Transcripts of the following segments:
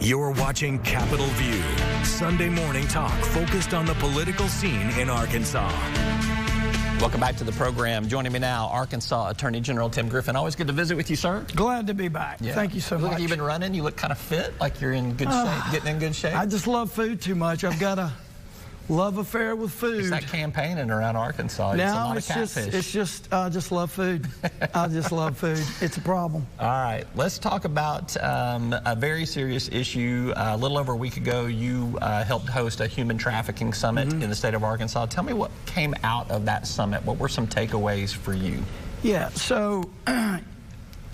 You're watching Capitol View, Sunday morning talk focused on the political scene in Arkansas. Welcome back to the program. Joining me now, Arkansas Attorney General Tim Griffin. Always good to visit with you, sir. Glad to be back. Yeah. Thank you so much. Like you've been running. You look kind of fit, like you're in good shape, getting in good shape. I just love food too much. I've got a love affair with food. It's that campaigning around Arkansas. It's a lot of catfish. It's just, I just love food. I just love food. It's a problem. All right, let's talk about a very serious issue. A little over a week ago, you helped host a human trafficking summit in the state of Arkansas. Tell me what came out of that summit. What were some takeaways for you? Yeah, so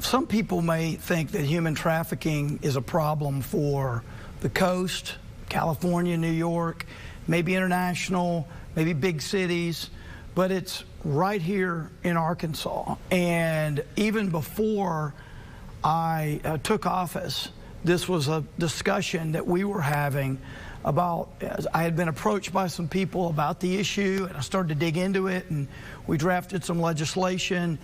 some people may think that human trafficking is a problem for the coast, California, New York, maybe international, maybe big cities, but it's right here in Arkansas. And even before I took office, this was a discussion that we were having about, I had been approached by some people about the issue, and I started to dig into it, and we drafted some legislation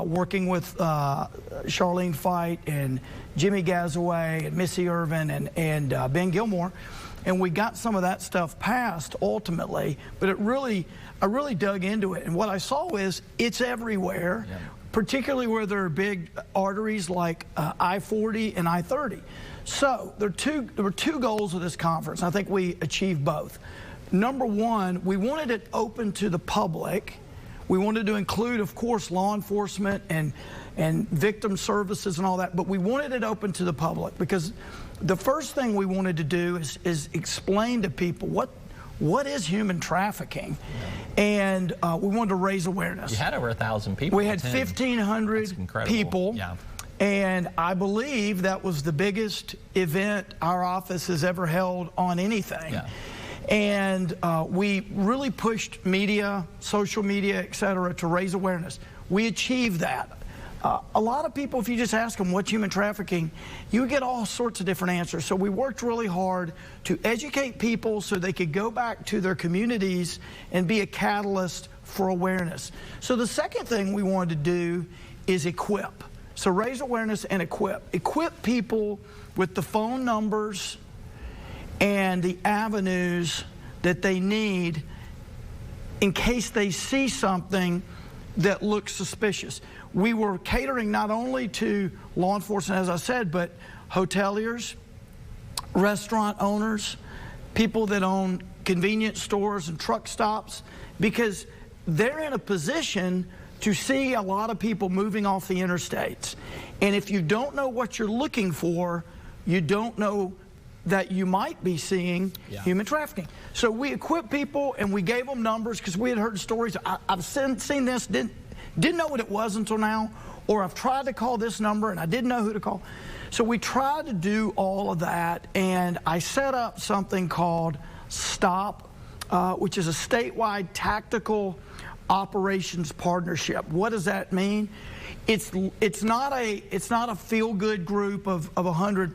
working with Charlene Fight and Jimmy Gazaway and Missy Irvin and Ben Gilmore. And we got some of that stuff passed ultimately, but I really dug into it. And what I saw is it's everywhere, particularly where there are big arteries like I-40 and I-30. So there were two goals of this conference. I think we achieved both. Number one, we wanted it open to the public. We wanted to include, of course, law enforcement and victim services and all that, but we wanted it open to the public because the first thing we wanted to do is explain to people what is human trafficking, and we wanted to raise awareness. You had over 1,000 people. We had 1,500 people, and I believe that was the biggest event our office has ever held on anything. And we really pushed media, social media, et cetera, to raise awareness. We achieved that. A lot of people, if you just ask them what's human trafficking, you get all sorts of different answers. So we worked really hard to educate people so they could go back to their communities and be a catalyst for awareness. So the second thing we wanted to do is equip. So raise awareness and equip. Equip people with the phone numbers and the avenues that they need in case they see something that looks suspicious. We were catering not only to law enforcement, as I said, but hoteliers, restaurant owners, people that own convenience stores and truck stops, because they're in a position to see a lot of people moving off the interstates. And if you don't know what you're looking for, you don't know that you might be seeing human trafficking. So we equipped people and we gave them numbers because we had heard stories. I've seen this, didn't know what it was until now, or I've tried to call this number and I didn't know who to call. So we tried to do all of that, and I set up something called STOP, which is a statewide tactical operations partnership. What does that mean? It's not a feel-good group of 100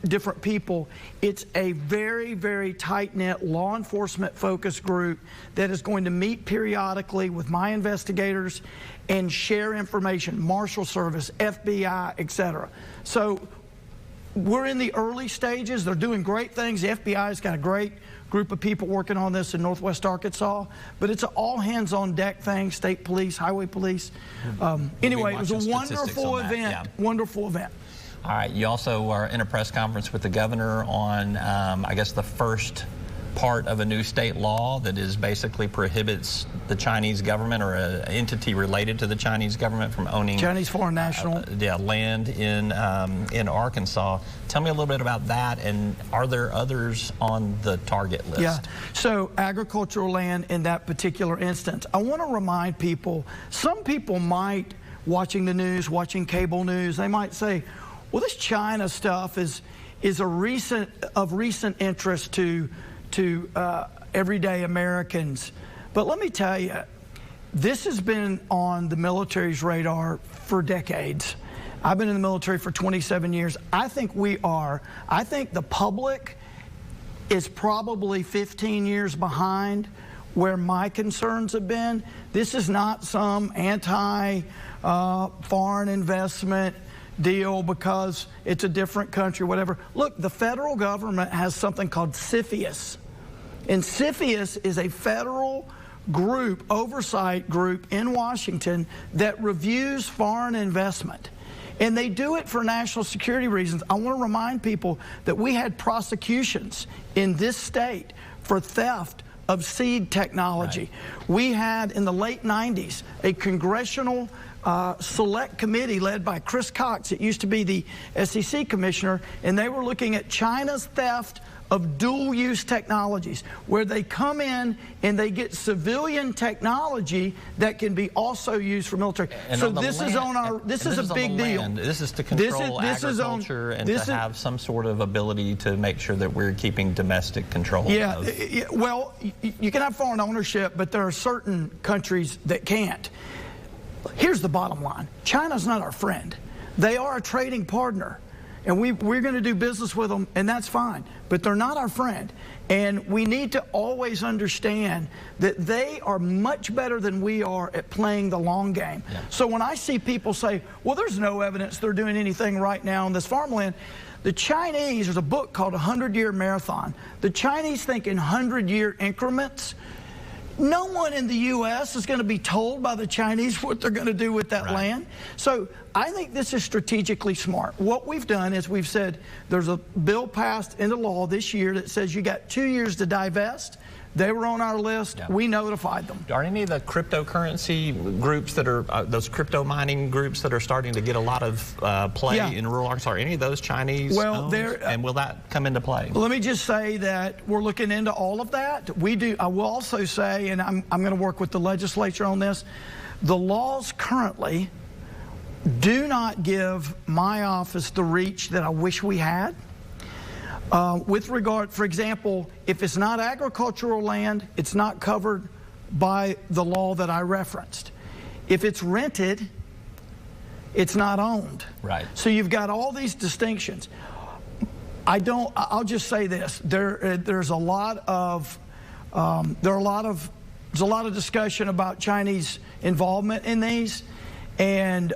different people. It's a very, very tight-knit law enforcement focused group that is going to meet periodically with my investigators and share information, Marshal Service, FBI, etc. So we're in the early stages. They're doing great things. The FBI's got a great group of people working on this in Northwest Arkansas, but it's an all-hands-on deck thing, state police, highway police. Anyway, it was a wonderful event, wonderful event. All right, you also are in a press conference with the governor on, I guess, the first part of a new state law that is basically prohibits the Chinese government or an entity related to the Chinese government from owning Chinese foreign national land in Arkansas. Tell me a little bit about that, and are there others on the target list? Yeah, so agricultural land in that particular instance. I want to remind people, some people might, watching the news, watching cable news, they might say, well, this China stuff is of recent interest to everyday Americans. But let me tell you, this has been on the military's radar for decades. I've been in the military for 27 years. I think the public is probably 15 years behind where my concerns have been. This is not some anti-foreign investment deal because it's a different country, whatever. Look, the federal government has something called CFIUS. And CFIUS is a federal group, oversight group in Washington that reviews foreign investment. And they do it for national security reasons. I want to remind people that we had prosecutions in this state for theft of seed technology. Right. We had, in the late 90s, a congressional select committee led by Chris Cox. It used to be the SEC commissioner, and they were looking at China's theft of dual-use technologies, where they come in and they get civilian technology that can be also used for military. And so this is on our. This is a big deal. This is to control agriculture and to have some sort of ability to make sure that we're keeping domestic control. Yeah. Well, you can have foreign ownership, but there are certain countries that can't. Here's the bottom line: China's not our friend. They are a trading partner. And we're going to do business with them, and that's fine. But they're not our friend. And we need to always understand that they are much better than we are at playing the long game. Yeah. So when I see people say, well, there's no evidence they're doing anything right now in this farmland, the Chinese, there's a book called 100-Year Marathon. The Chinese think in 100-year increments. No one in the U.S. is going to be told by the Chinese what they're going to do with that land. So I think this is strategically smart. What we've done is we've said there's a bill passed into law this year that says you got 2 years to divest. They were on our list. Yeah. We notified them. Are any of the cryptocurrency groups that are, those crypto mining groups that are starting to get a lot of play in rural Arkansas, are any of those Chinese owned? And will that come into play? Let me just say that we're looking into all of that. We do. I will also say, and I'm going to work with the legislature on this, the laws currently do not give my office the reach that I wish we had. With regard, for example, if it's not agricultural land, it's not covered by the law that I referenced. If it's rented, it's not owned. Right. So you've got all these distinctions. I'll just say this: there's a lot of discussion about Chinese involvement in these, and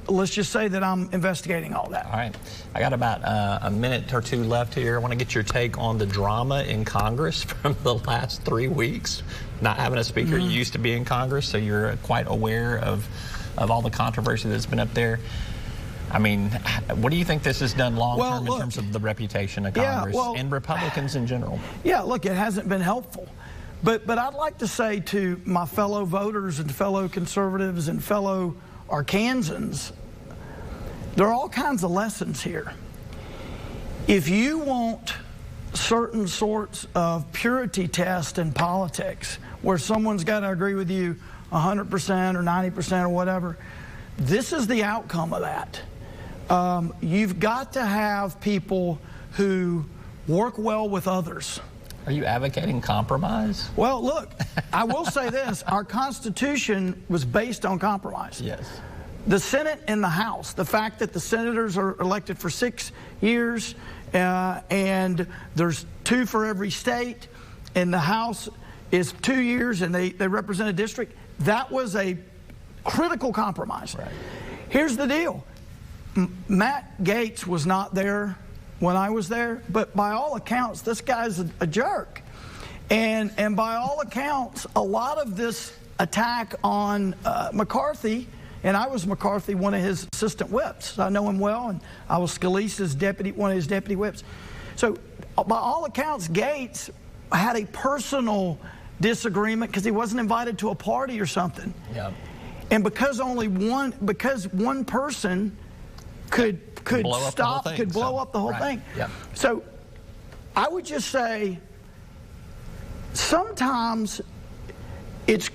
let's just say that I'm investigating all that. All right. I got about a minute or two left here. I want to get your take on the drama in Congress from the last 3 weeks. Not having a speaker. You used to be in Congress, so you're quite aware of all the controversy that's been up there. I mean, what do you think this has done long-term in terms of the reputation of Congress and Republicans in general? Yeah, look, it hasn't been helpful. But I'd like to say to my fellow voters and fellow conservatives and fellow Arkansans, there are all kinds of lessons here. If you want certain sorts of purity test in politics, where someone's got to agree with you 100% or 90% or whatever, this is the outcome of that. You've got to have people who work well with others. Are you advocating compromise? Well, look, I will say this. Our Constitution was based on compromise. Yes. The Senate and the House, the fact that the senators are elected for 6 years and there's 2 for every state, and the House is 2 years and they represent a district, that was a critical compromise. Right. Here's the deal. Matt Gaetz was not there when I was there, but by all accounts, this guy's a jerk. And by all accounts, a lot of this attack on McCarthy, and I was McCarthy, one of his assistant whips. I know him well, and I was Scalise's deputy, one of his deputy whips. So by all accounts, Gaetz had a personal disagreement because he wasn't invited to a party or something. Yeah. And because one person could blow up the whole thing. Yep. So I would just say sometimes it's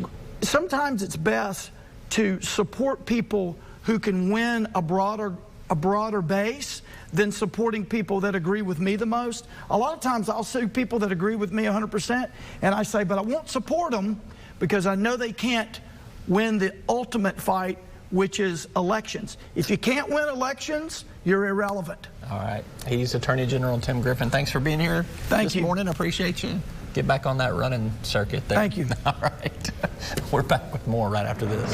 best to support people who can win a broader base than supporting people that agree with me the most. A lot of times I'll sue people that agree with me 100%, and I say, but I won't support them because I know they can't win the ultimate fight, which is elections. If you can't win elections, you're irrelevant. All right. He's Attorney General Tim Griffin. Thanks for being here this morning. Appreciate you. Get back on that running circuit there. Thank you. All right. We're back with more right after this.